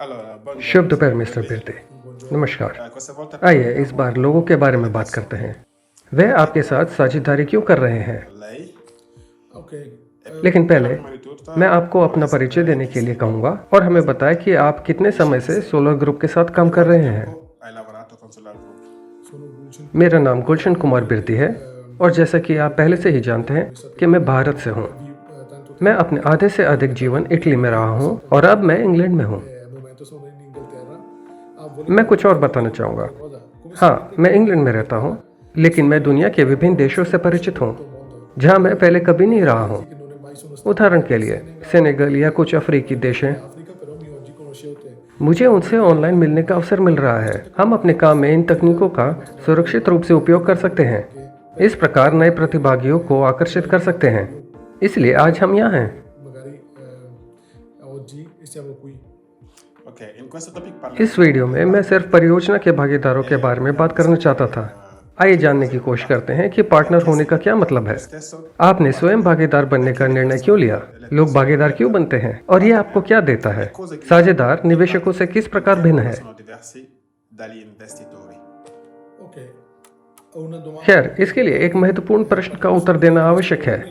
शुभ दोपहर मिस्टर बिरते। नमस्कार। आइए इस बार लोगों के बारे में बात करते हैं। वे आपके साथ साझेदारी क्यों कर रहे हैं? लेकिन पहले मैं आपको अपना परिचय देने के लिए कहूँगा और हमें बताएं कि आप कितने समय से सोलर ग्रुप के साथ काम कर रहे हैं। मेरा नाम गुलशन कुमार बिरती है और जैसा कि आप पहले से ही जानते हैं कि मैं भारत से हूँ। मैं अपने आधे से अधिक जीवन इटली में रहा हूँ और अब मैं इंग्लैंड में हूँ। मैं कुछ और बताना चाहूँगा। हाँ, मैं इंग्लैंड में रहता हूँ, लेकिन मैं दुनिया के विभिन्न देशों से परिचित हूँ जहाँ मैं पहले कभी नहीं रहा हूँ। उदाहरण के लिए सेनेगल या कुछ अफ्रीकी देश हैं। मुझे उनसे ऑनलाइन मिलने का अवसर मिल रहा है। हम अपने काम में इन तकनीकों का सुरक्षित रूप से उपयोग कर सकते हैं। इस प्रकार नए प्रतिभागियों को आकर्षित कर सकते हैं। इसलिए आज हम यहाँ हैं। इस वीडियो में मैं सिर्फ परियोजना के भागीदारों के बारे में बात करना चाहता था। आइए जानने की कोशिश करते हैं कि पार्टनर होने का क्या मतलब है। आपने स्वयं भागीदार बनने का निर्णय क्यों लिया? लोग भागीदार क्यों बनते हैं और ये आपको क्या देता है? साझेदार निवेशकों से किस प्रकार भिन्न है? खैर, इसके लिए एक महत्वपूर्ण प्रश्न का उत्तर देना आवश्यक है।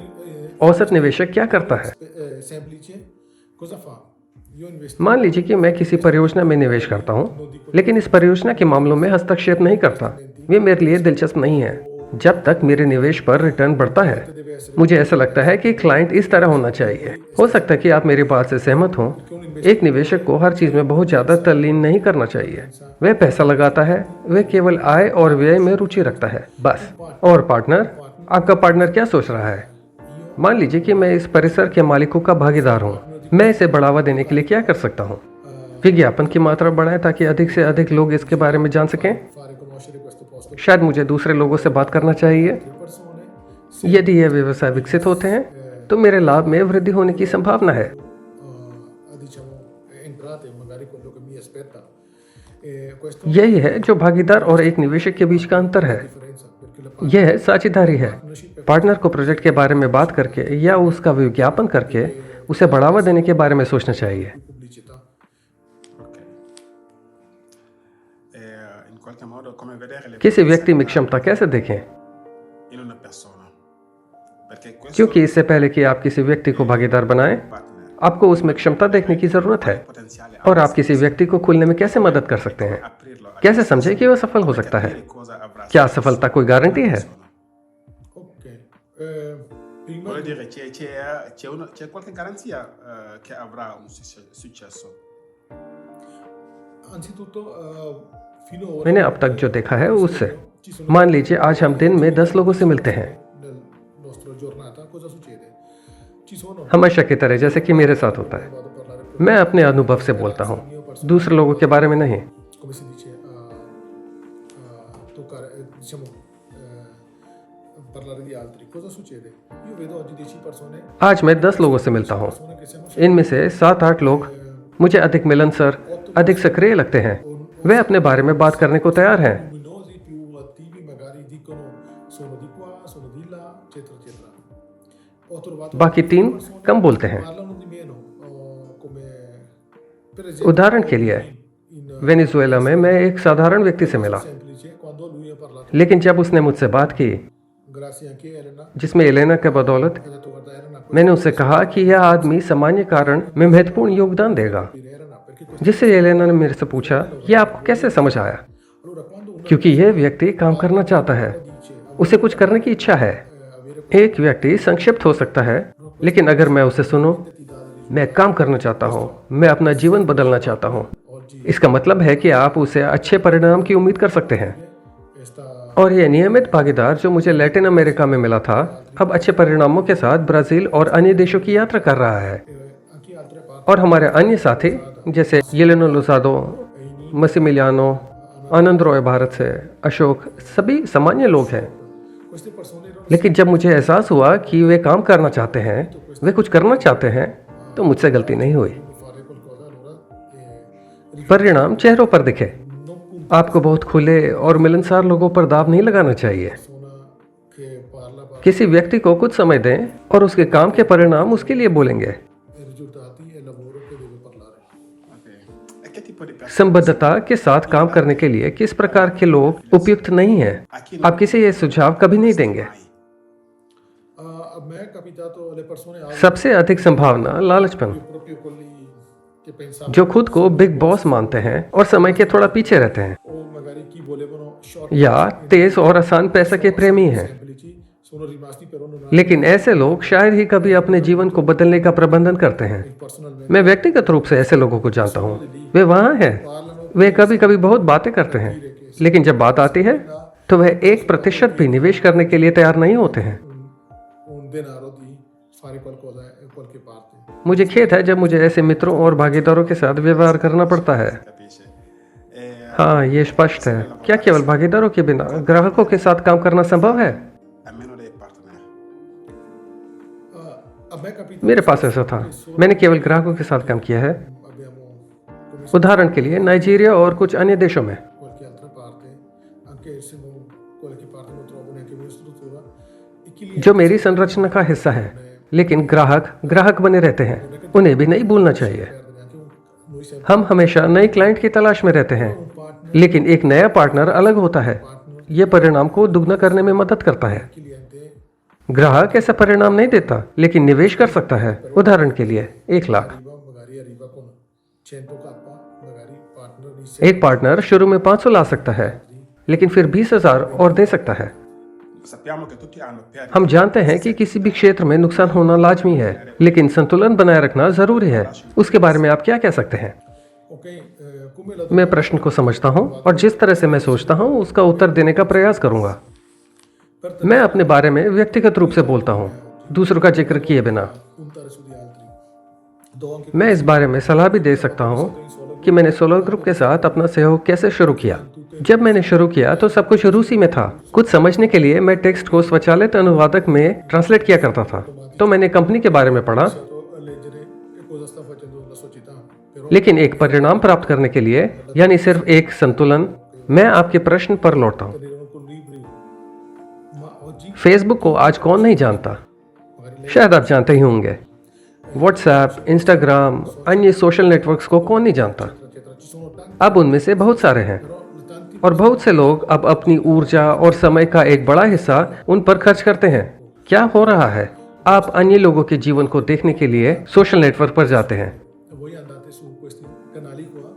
औसत निवेशक क्या करता है? मान लीजिए कि मैं किसी परियोजना में निवेश करता हूँ, लेकिन इस परियोजना के मामलों में हस्तक्षेप नहीं करता। वे मेरे लिए दिलचस्प नहीं है जब तक मेरे निवेश पर रिटर्न बढ़ता है। मुझे ऐसा लगता है कि क्लाइंट इस तरह होना चाहिए। हो सकता है कि आप मेरी बात से सहमत हों। एक निवेशक को हर चीज में बहुत ज्यादा तल्लीन नहीं करना चाहिए। वह पैसा लगाता है, वह केवल आय और व्यय में रुचि रखता है, बस। और पार्टनर, आपका पार्टनर क्या सोच रहा है? मान लीजिए कि मैं इस परिसर के मालिकों का भागीदार हूँ। मैं इसे बढ़ावा देने के लिए क्या कर सकता हूँ? विज्ञापन की मात्रा बढ़ाएं ताकि अधिक से अधिक लोग इसके बारे में जान सकें। शायद मुझे दूसरे लोगों से बात करना चाहिए। यदि यह व्यवसाय विकसित होते हैं तो मेरे लाभ में वृद्धि होने की संभावना है। यही है जो भागीदार और एक निवेशक के बीच का अंतर है। यह साझेदारी है। पार्टनर को प्रोजेक्ट के बारे में बात करके या उसका विज्ञापन करके उसे बढ़ावा देने के बारे में सोचना चाहिए। किसी व्यक्ति में क्षमता कैसे देखें? क्योंकि इससे पहले कि आप किसी व्यक्ति को भागीदार बनाएं, आपको उसमें क्षमता देखने की जरूरत है। और आप किसी व्यक्ति को खुलने में कैसे मदद कर सकते हैं? कैसे समझे कि वह सफल हो सकता है? क्या सफलता कोई गारंटी है? C'è qualche garanzia che avrà un successo? मैंने अब तक जो देखा है उससे, मान लीजिए आज हम दिन में 10 लोगों से मिलते हैं, हमेशा की तरह जैसे कि मेरे साथ होता है। मैं अपने अनुभव से बोलता हूँ, दूसरे लोगों के बारे में नहीं। आज मैं 10 लोगों से मिलता हूँ। इनमें से 7-8 लोग मुझे अधिक मिलनसार, अधिक सक्रिय लगते हैं। वे अपने बारे में बात करने को तैयार हैं। बाकी 3 कम बोलते हैं। उदाहरण के लिए वेनेजुएला में मैं एक साधारण व्यक्ति से मिला, लेकिन जब उसने मुझसे बात की, जिसमें एलेना के बदौलत मैंने उससे कहा कि यह आदमी सामान्य कारण में महत्वपूर्ण योगदान देगा, जिससे एलेना ने मेरे से पूछा, यह आपको कैसे समझ आया? क्योंकि यह व्यक्ति काम करना चाहता है, उसे कुछ करने की इच्छा है। एक व्यक्ति संक्षिप्त हो सकता है, लेकिन अगर मैं उसे सुनूं, मैं काम करना चाहता हूं, मैं अपना जीवन बदलना चाहता हूं, इसका मतलब है कि आप उसे अच्छे परिणाम की उम्मीद कर सकते हैं। और यह नियमित भागीदार जो मुझे लैटिन अमेरिका में मिला था, अब अच्छे परिणामों के साथ ब्राजील और अन्य देशों की यात्रा कर रहा है। और हमारे अन्य साथी जैसे येलेनो लोसादो, मसिमिलियानो, आनंद रॉय भारत से, अशोक, सभी सामान्य लोग हैं। लेकिन जब मुझे एहसास हुआ कि वे काम करना चाहते हैं, वे कुछ करना चाहते हैं, तो मुझसे गलती नहीं हुई। परिणाम चेहरों पर दिखे। आपको बहुत खुले और मिलनसार लोगों पर दाव नहीं लगाना चाहिए। किसी व्यक्ति को कुछ समय दें और उसके काम के परिणाम उसके लिए बोलेंगे। tipo di persone संबद्धता के साथ काम करने के लिए किस प्रकार के लोग उपयुक्त नहीं हैं? आप किसे ये सुझाव कभी नहीं देंगे? A me è capitato le persone alte सबसे अधिक संभावना लालचपन, proprio quelli che pensavano जो खुद को बिग बॉस मानते हैं और समय के थोड़ा पीछे रहते हैं, o magari chi volevano short या तेज और आसान पैसे के प्रेमी हैं। semplici sono rimasti però non hanno लेकिन ऐसे लोग शायद ही कभी अपने जीवन को बदलने का प्रबंधन करते हैं। personalmente मैं व्यक्तिगत रूप से ऐसे लोगों को जानता हूँ। वे वहाँ हैं, वे कभी कभी बहुत बातें करते हैं, लेकिन जब बात आती है तो वह 1% भी निवेश करने के लिए तैयार नहीं होते हैं। un denaro di fare qualcosa in qualche parte. मुझे खेद है जब मुझे ऐसे मित्रों और भागीदारों के साथ व्यवहार करना पड़ता है। capisce? हाँ, ये स्पष्ट है। क्या केवल भागीदारों के बिना ग्राहकों के साथ काम करना संभव है? Almeno dei partner. A me è capitato मेरे पास ऐसा था। मैंने केवल ग्राहकों के साथ काम किया है। abbiamo come उदाहरण के लिए नाइजीरिया और कुछ अन्य देशों में। qualche altra parte, anche se non qualche parte non trovo neanche una struttura, i clienti जो मेरी संरचना का हिस्सा है, लेकिन ग्राहक बने रहते हैं, उन्हें भी नहीं भूलना चाहिए। perdere anche noi sempre हम हमेशा नए क्लाइंट की तलाश में रहते हैं, un partner लेकिन एक नया पार्टनर अलग होता है। यह परिणाम को दुगना करने में मदद करता है। cliente ग्राहक ऐसा परिणाम नहीं देता, लेकिन निवेश कर सकता है। उदाहरण के लिए 1 lakh. magari arriva con 100k, magari partner di एक पार्टनर शुरू में 500 ला सकता है, लेकिन फिर 20,000 और दे सकता है। Sappiamo che tutti hanno perdite. हम जानते हैं कि किसी भी क्षेत्र में नुकसान होना लाजमी है, लेकिन संतुलन बनाए रखना जरूरी है। उसके बारे में आप क्या कह सकते हैं? ok, come la मैं प्रश्न को समझता हूँ और जिस तरह से मैं सोचता हूँ उसका उत्तर देने का प्रयास करूंगा। मैं अपने बारे में व्यक्तिगत रूप से बोलता हूँ, दूसरों का जिक्र किए बिना। puntare su di altri do anche मैं इस बारे में सलाह भी दे सकता हूँ कि मैंने सोलो ग्रुप के साथ अपना सहयोग कैसे शुरू किया। जब मैंने शुरू किया तो सब कुछ रूसी में था। कुछ समझने के लिए मैं टेक्स्ट को स्वचालित अनुवादक में ट्रांसलेट किया करता था। तो मैंने कंपनी के बारे में पढ़ा, a leggere che cosa sta facendo la società, però लेकिन एक परिणाम प्राप्त करने के लिए, यानी सिर्फ एक संतुलन। मैं आपके प्रश्न पर लौटता हूँ। erano con libri, ma oggi Facebook को आज कौन नहीं जानता? शायद आप जानते ही होंगे। व्हाट्सएप, इंस्टाग्राम, अन्य सोशल नेटवर्क्स को कौन नहीं जानता? eccetera, ci sono tanti, अब उनमें से बहुत सारे हैं, però tanti और बहुत से लोग अब अपनी ऊर्जा और समय का एक बड़ा हिस्सा उन पर खर्च करते हैं। क्या हो रहा है? आप अन्य लोगों के जीवन को देखने के लिए सोशल नेटवर्क पर जाते हैं। voi andate su questi canali qua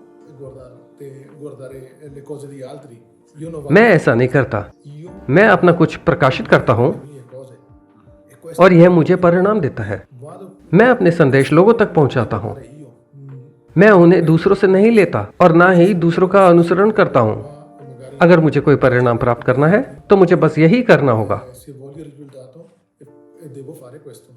e guardare le cose di altri. Io non vado मैं ऐसा नहीं करता। io मैं अपना कुछ प्रकाशित करता हूँ le mie cose e questo और यह मुझे परिणाम देता है। vado मैं अपने संदेश लोगों तक पहुँचाता हूँ। io मैं उन्हें दूसरों से नहीं लेता और ना ही दूसरों का अनुसरण करता हूँ। magari अगर मुझे कोई परिणाम प्राप्त करना है तो मुझे बस यही करना होगा। se voglio il risultato e devo fare questo.